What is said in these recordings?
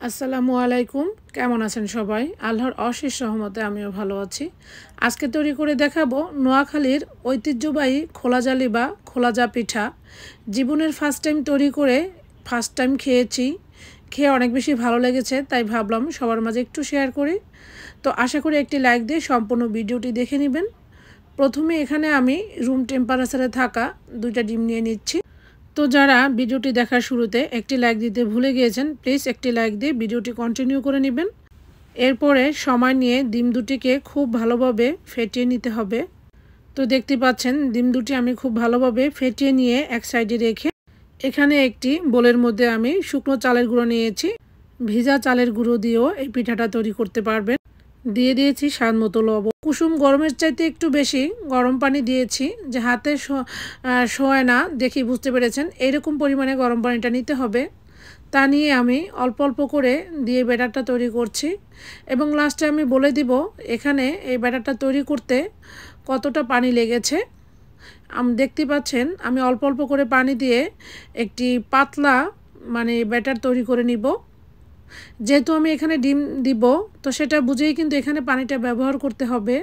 আসসালামু আলাইকুম। কেমন আছেন সবাই? আল্লাহর অশেষ রহমতে আমিও ভালো আছি। আজকে তৈরি করে দেখাবো নোয়াখালীর ঐতিহ্যবাহী খোলাজালি বা খোলাজা পিঠা। জীবনের ফার্স্ট টাইম তৈরি করে ফার্স্ট টাইম খেয়েছি। খেয়ে অনেক বেশি ভালো লেগেছে, তাই ভাবলাম সবার মাঝে একটু শেয়ার করি। তো আশা করি একটি লাইক দিয়ে সম্পূর্ণ ভিডিওটি দেখে নেবেন। প্রথমে এখানে আমি রুম টেম্পারেচারে থাকা 2টা ডিম নিয়ে নিচ্ছি। তো যারা ভিডিওটি দেখার শুরুতে একটি লাইক দিতে ভুলে গিয়েছেন, প্লিজ একটি লাইক দিয়ে ভিডিওটি কন্টিনিউ করে নেবেন। এরপরে সময় নিয়ে ডিম দুটিকে খুব ভালোভাবে ফেটিয়ে নিতে হবে। তো দেখতে পাচ্ছেন ডিম দুটি আমি খুব ভালোভাবে ফেটিয়ে নিয়ে এক সাইডে রেখে এখানে একটি বোলের মধ্যে আমি শুকনো চালের গুঁড়ো নিয়েছি। ভিজা চালের গুঁড়ো দিয়েও এই পিঠাটা তৈরি করতে পারবেন। দিয়ে দিয়েছি স্বাদ মতো লবণ। কুসুম গরমের চাইতে একটু বেশি গরম পানি দিয়েছি, যে হাতে শোয় না, দেখি বুঝতে পেরেছেন। এইরকম পরিমাণে গরম পানিটা নিতে হবে। তা নিয়ে আমি অল্প অল্প করে দিয়ে ব্যাটারটা তৈরি করছি এবং লাস্টে আমি বলে দিব এখানে এই ব্যাটারটা তৈরি করতে কতটা পানি লেগেছে। দেখতে পাচ্ছেন আমি অল্প অল্প করে পানি দিয়ে একটি পাতলা ব্যাটার তৈরি করে নিব। যেহেতু আমি এখানে ডিম দিব, তো সেটা বুঝেই কিন্তু এখানে পানিটা ব্যবহার করতে হবে।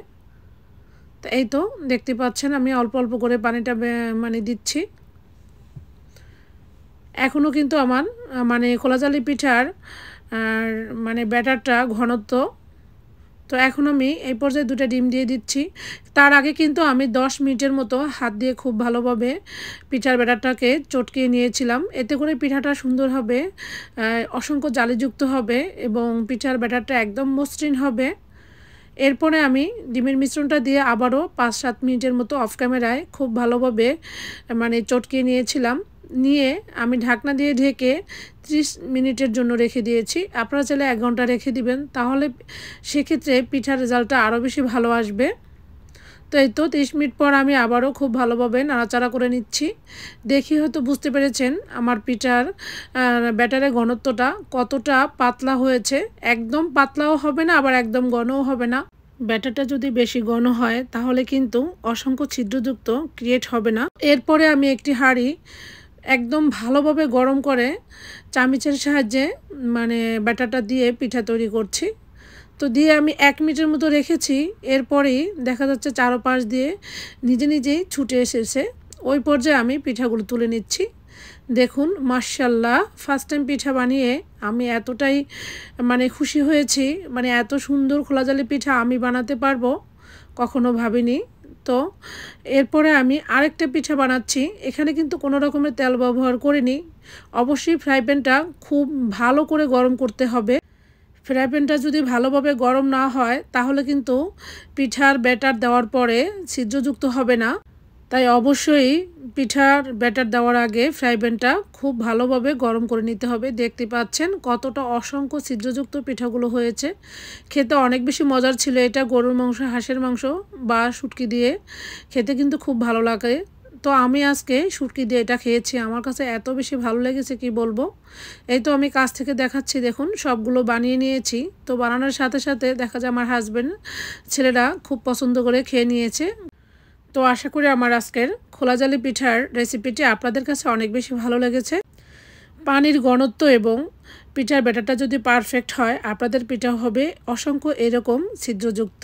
তো এই তো দেখতে পাচ্ছেন আমি অল্প অল্প করে পানিটা দিচ্ছি। এখনও কিন্তু আমার খোলাজালি পিঠার ব্যাটারটা ঘনত্ব। তো এখন আমি এই পর্যায়ে 2টা ডিম দিয়ে দিচ্ছি। তার আগে কিন্তু আমি 10 মিনিটের মতো হাত দিয়ে খুব ভালোভাবে পিঠার ব্যাটারটাকে চটকিয়ে নিয়েছিলাম। এতে করে পিঠাটা সুন্দর হবে, অসংখ্য জালিযুক্ত হবে এবং পিঠার ব্যাটারটা একদম মসৃণ হবে। এরপরে আমি ডিমের মিশ্রণটা দিয়ে আবারও 5-7 মিনিটের মতো অফ ক্যামেরায় খুব ভালোভাবে চটকিয়ে নিয়েছিলাম। নিয়ে আমি ঢাকনা দিয়ে ঢেকে 30 মিনিটের জন্য রেখে দিয়েছি। আপনারা চাইলে 1 ঘন্টা রেখে দিবেন, তাহলে সেক্ষেত্রে পিঠার রেজাল্টটা আরও বেশি ভালো আসবে। তো এই তো 30 মিনিট পর আমি আবারও খুব ভালোভাবে নাড়াচাড়া করে নিচ্ছি। দেখি হয়তো বুঝতে পেরেছেন আমার পিঠার ব্যাটারের ঘনত্বটা কতটা পাতলা হয়েছে। একদম পাতলাও হবে না, আবার একদম ঘনও হবে না। ব্যাটারটা যদি বেশি ঘন হয় তাহলে কিন্তু অসংখ্য ছিদ্রযুক্ত ক্রিয়েট হবে না। এরপরে আমি একটি হাঁড়ি একদম ভালোভাবে গরম করে চামচের সাহায্যে ব্যাটারটা দিয়ে পিঠা তৈরি করছি। তো দিয়ে আমি 1 মিনিটের মতো রেখেছি। এরপরেই দেখা যাচ্ছে চারপাশ দিয়ে নিজে নিজেই ছুটে এসেছে। ওই পর্যায়ে আমি পিঠাগুলো তুলে নিচ্ছি। দেখুন মাশাআল্লাহ, ফার্স্ট টাইম পিঠা বানিয়ে আমি এতটাই খুশি হয়েছি। এত সুন্দর খোলাজালি পিঠা আমি বানাতে পারবো কখনো ভাবিনি। তো এরপরে আমি আরেকটা পিঠা বানাচ্ছি। এখানে কিন্তু কোনো রকমের তেল ব্যবহার করিনি। অবশ্যই ফ্রাই প্যানটা খুব ভালো করে গরম করতে হবে। ফ্রাই প্যানটা যদি ভালোভাবে গরম না হয় তাহলে কিন্তু পিঠার ব্যাটার দেওয়ার পরে ছিদ্রযুক্ত হবে না। তাই অবশ্যই পিঠার ব্যাটার দেওয়ার আগে ফ্রাই প্যানটা খুব ভালোভাবে গরম করে নিতে হবে। দেখতে পাচ্ছেন কতটা অসংখ্য ছিদ্রযুক্ত পিঠাগুলো হয়েছে। খেতে অনেক বেশি মজার ছিল। এটা গরুর মাংস, হাঁসের মাংস বা শুটকি দিয়ে খেতে কিন্তু খুব ভালো লাগে। তো আমি আজকে শুটকি দিয়ে এটা খেয়েছি। আমার কাছে এত বেশি ভালো লেগেছে কি বলবো। এই তো আমি কাছ থেকে দেখাচ্ছি, দেখুন সবগুলো বানিয়ে নিয়েছি। তো বানানোর সাথে সাথে দেখা যায় আমার হাজব্যান্ড, ছেলেরা খুব পছন্দ করে খেয়ে নিয়েছে। তো আশা করি আমার আজকের খোলাজালি পিঠার রেসিপিটি আপনাদের কাছে অনেক বেশি ভালো লেগেছে। পানির ঘনত্ব এবং পিঠার ব্যাটারটা যদি পারফেক্ট হয়, আপনাদের পিঠা হবে অসংখ্য এরকম ছিদ্রযুক্ত।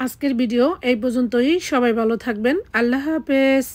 আজকের ভিডিও এই পর্যন্তই। সবাই ভালো থাকবেন। আল্লাহ হাফেজ।